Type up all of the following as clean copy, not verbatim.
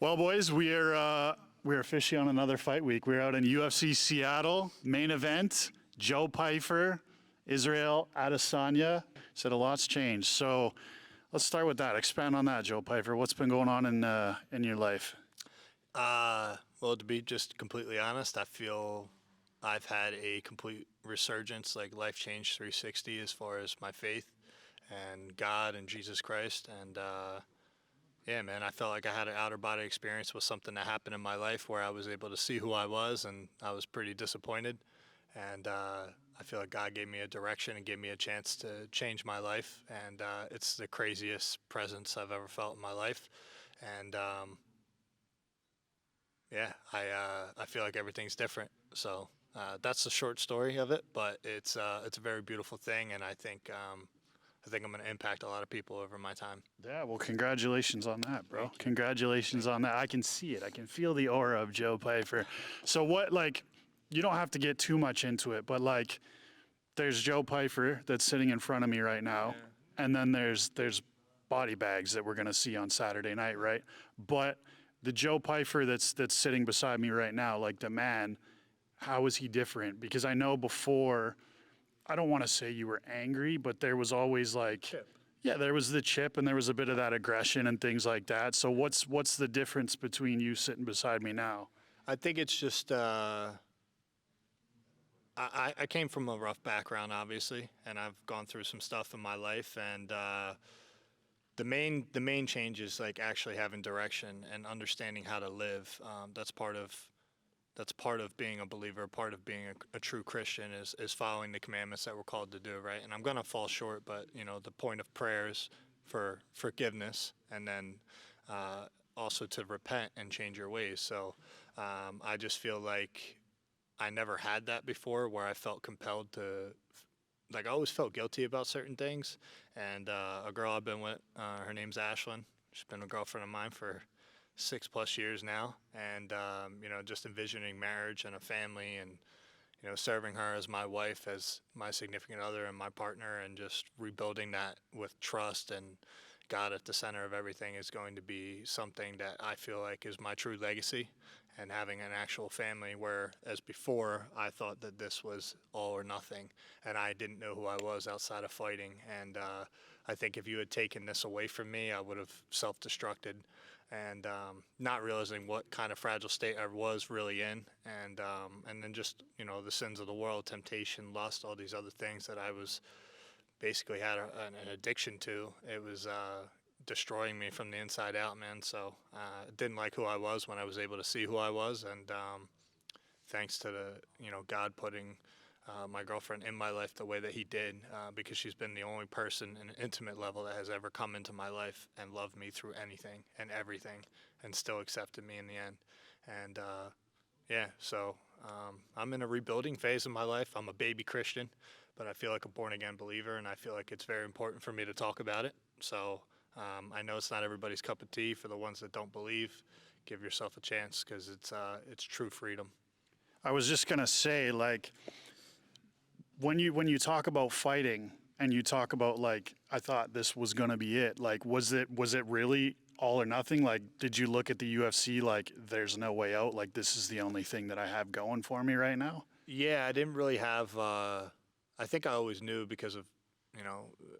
Well, boys, we're officially on another fight week. We're out in UFC Seattle, main event. Joe Pyfer, Israel Adesanya. Said a lot's changed. So let's start with that. Expand on that, Joe Pyfer. What's been going on in your life? Well, to be just completely honest, I feel I've had a complete resurgence, like life change 360 as far as my faith and God and Jesus Christ. And yeah, man, I felt like I had an outer body experience with something that happened in my life where I was able to see who I was, and I was pretty disappointed. And I feel like God gave me a direction and gave me a chance to change my life. And it's the craziest presence I've ever felt in my life. And yeah, I feel like everything's different. So that's the short story of it, but it's a very beautiful thing, and I think I'm going to impact a lot of people over my time. Yeah, well, congratulations on that, bro. Congratulations on that. I can see it. I can feel the aura of Joe Pyfer. So what, like, you don't have to get too much into it, but like, there's Joe Pyfer that's sitting in front of me right now, and then there's Bodybagz that we're going to see on Saturday night, right? But the Joe Pyfer that's sitting beside me right now, like the man, how is he different? Because I know before, I don't want to say you were angry, but there was always like, Chip. Yeah, there was the chip and there was a bit of that aggression and things like that. So what's the difference between you sitting beside me now? I think it's just I came from a rough background, obviously, and I've gone through some stuff in my life, and the main change is like actually having direction and understanding how to live. That's part of being a believer. Part of being a true Christian is following the commandments that we're called to do, right? And I'm going to fall short, but the point of prayer is for forgiveness, and then also to repent and change your ways. So I just feel like I never had that before, where I felt compelled to, like, I always felt guilty about certain things. And a girl I've been with, her name's Ashlyn. She's been a girlfriend of mine for 6+ years now, and just envisioning marriage and a family, and serving her as my wife, as my significant other and my partner, and just rebuilding that with trust and God at the center of everything is going to be something that I feel like is my true legacy. And having an actual family, where as before I thought that this was all or nothing, and I didn't know who I was outside of fighting. And I think if you had taken this away from me, I would have self-destructed, and not realizing what kind of fragile state I was really in, and then just the sins of the world, temptation, lust, all these other things that I was basically had an addiction to. It was destroying me from the inside out, man. So didn't like who I was when I was able to see who I was, and thanks to the God putting my girlfriend in my life the way that he did, because she's been the only person in an intimate level that has ever come into my life and loved me through anything and everything, and still accepted me in the end. And so I'm in a rebuilding phase of my life. I'm a baby Christian, but I feel like a born-again believer, and I feel like it's very important for me to talk about it. So I know it's not everybody's cup of tea. For the ones that don't believe, give yourself a chance, because it's true freedom. I was just gonna say, like, when you talk about fighting and you talk about, like, I thought this was gonna be it. Like, was it really all or nothing? Like, did you look at the UFC like, there's no way out? Like, this is the only thing that I have going for me right now? Yeah, I didn't really have. I think I always knew, because of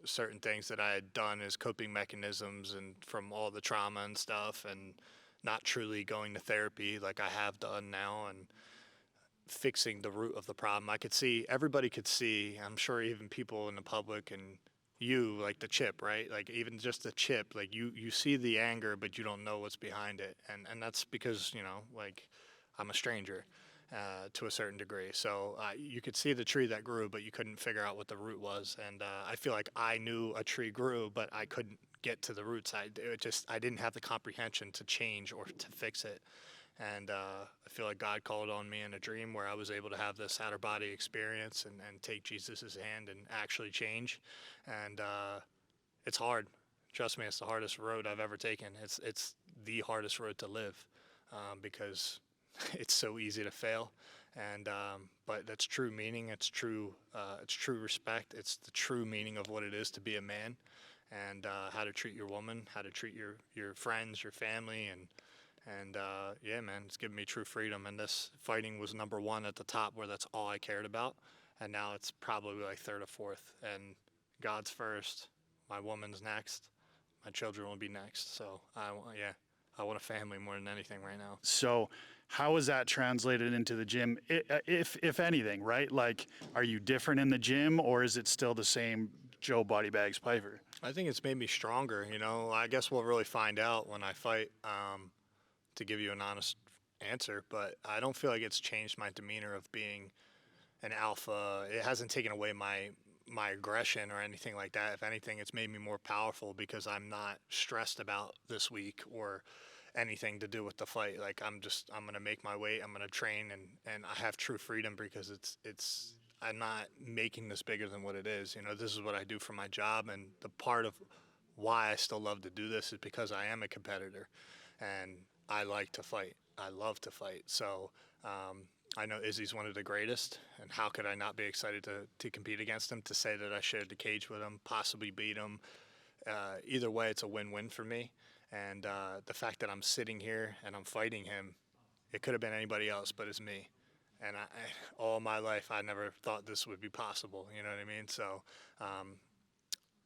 certain things that I had done as coping mechanisms, and from all the trauma and stuff, and not truly going to therapy like I have done now, and fixing the root of the problem. Everybody could see, I'm sure even people in the public, and like the chip, right? Like, even just the chip, like you see the anger, but you don't know what's behind it. And that's because, like, I'm a stranger to a certain degree. So you could see the tree that grew, but you couldn't figure out what the root was. And I feel like I knew a tree grew, but I couldn't get to the roots. I didn't have the comprehension to change or to fix it. And I feel like God called on me in a dream, where I was able to have this outer body experience and take Jesus' hand and actually change. And it's hard. Trust me, it's the hardest road I've ever taken. It's the hardest road to live, because it's so easy to fail. And but that's true meaning. It's true respect. It's the true meaning of what it is to be a man, and how to treat your woman, how to treat your friends, your family, and And yeah, man, it's given me true freedom. And this fighting was number one at the top, where that's all I cared about. And now it's probably like third or fourth. And God's first, my woman's next, my children will be next. So yeah, I want a family more than anything right now. So how is that translated into the gym, if anything, right? Like, are you different in the gym, or is it still the same Joe Bodybagz Pyfer? I think it's made me stronger. You know, I guess we'll really find out when I fight, to give you an honest answer. But I don't feel like it's changed my demeanor of being an alpha. It hasn't taken away my aggression or anything like that. If anything, it's made me more powerful because I'm not stressed about this week or anything to do with the fight. Like, I'm gonna make my weight, I'm gonna train, and I have true freedom because it's I'm not making this bigger than what it is. You know, this is what I do for my job, and the part of why I still love to do this is because I am a competitor and I like to fight. I love to fight. So I know Izzy's one of the greatest, and how could I not be excited to compete against him, to say that I shared the cage with him, possibly beat him. Either way, it's a win-win for me. And the fact that I'm sitting here and I'm fighting him, it could have been anybody else, but it's me. And all my life, I never thought this would be possible. You know what I mean? So,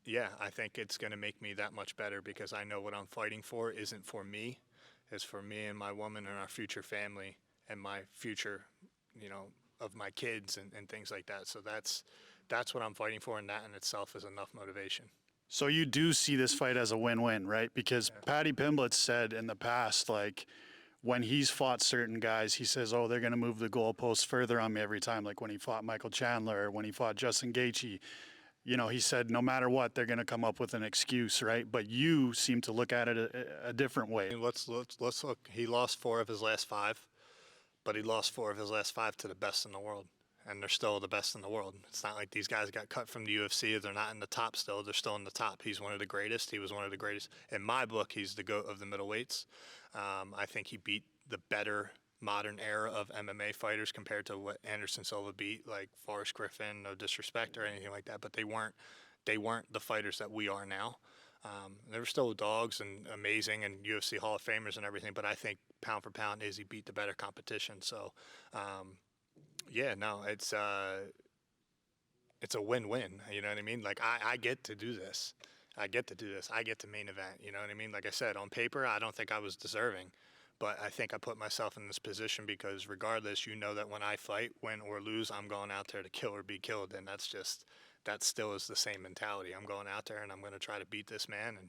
yeah, I think it's going to make me that much better because I know what I'm fighting for isn't for me. It's for me and my woman and our future family and my future, you know, of my kids and things like that. So that's what I'm fighting for, and that in itself is enough motivation. So you do see this fight as a win-win, right? Because Paddy Pimblett said in the past, like, when he's fought certain guys, he says, oh, they're going to move the goalposts further on me every time. Like when he fought Michael Chandler, or when he fought Justin Gaethje, you know, he said, no matter what, they're going to come up with an excuse, right? But you seem to look at it a different way. Let's look. He lost 4 of his last 5, but he lost 4 of his last 5 to the best in the world. And they're still the best in the world. It's not like these guys got cut from the UFC. They're not in the top still. They're still in the top. He's one of the greatest. He was one of the greatest. In my book, he's the GOAT of the middleweights. I think he beat the better modern era of MMA fighters compared to what Anderson Silva beat, like Forrest Griffin, no disrespect or anything like that, but they weren't the fighters that we are now. They were still dogs and amazing and UFC Hall of Famers and everything, but I think pound for pound, Izzy beat the better competition. So, yeah, no, it's a win-win. You know what I mean? Like, I get to do this. I get to main event. You know what I mean? Like I said, on paper, I don't think I was deserving, but I think I put myself in this position because regardless, you know that when I fight, win or lose, I'm going out there to kill or be killed, and that still is the same mentality. I'm going out there and I'm going to try to beat this man, and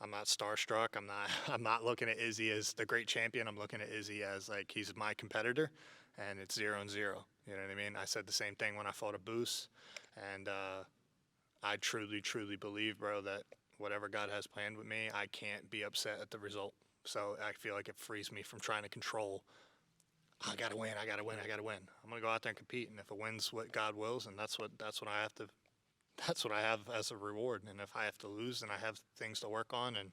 I'm not starstruck. I'm not looking at Izzy as the great champion. I'm looking at Izzy as like he's my competitor, and it's 0-0. You know what I mean? I said the same thing when I fought a Boost, and I truly, truly believe, bro, that whatever God has planned with me, I can't be upset at the result. So I feel like it frees me from trying to control. I gotta win. I'm gonna go out there and compete, and if it wins what God wills, and that's what I have to. That's what I have as a reward. And if I have to lose, then I have things to work on. And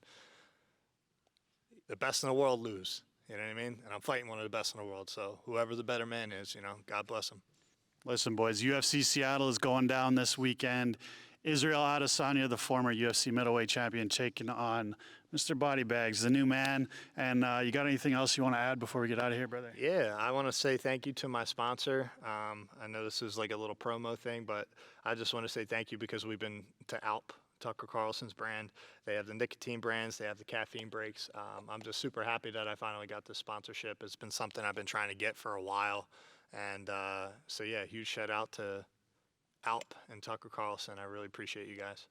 the best in the world lose. You know what I mean? And I'm fighting one of the best in the world. So whoever the better man is, you know, God bless him. Listen, boys, UFC Seattle is going down this weekend. Israel Adesanya, the former UFC middleweight champion, taking on Mr. Bodybagz, the new man. And you got anything else you want to add before we get out of here, brother? Yeah, I want to say thank you to my sponsor. I know this is like a little promo thing, but I just want to say thank you because we've been to Alp, Tucker Carlson's brand. They have the nicotine brands. They have the caffeine breaks. I'm just super happy that I finally got this sponsorship. It's been something I've been trying to get for a while. And so, yeah, huge shout out to Alp and Tucker Carlson. I really appreciate you guys.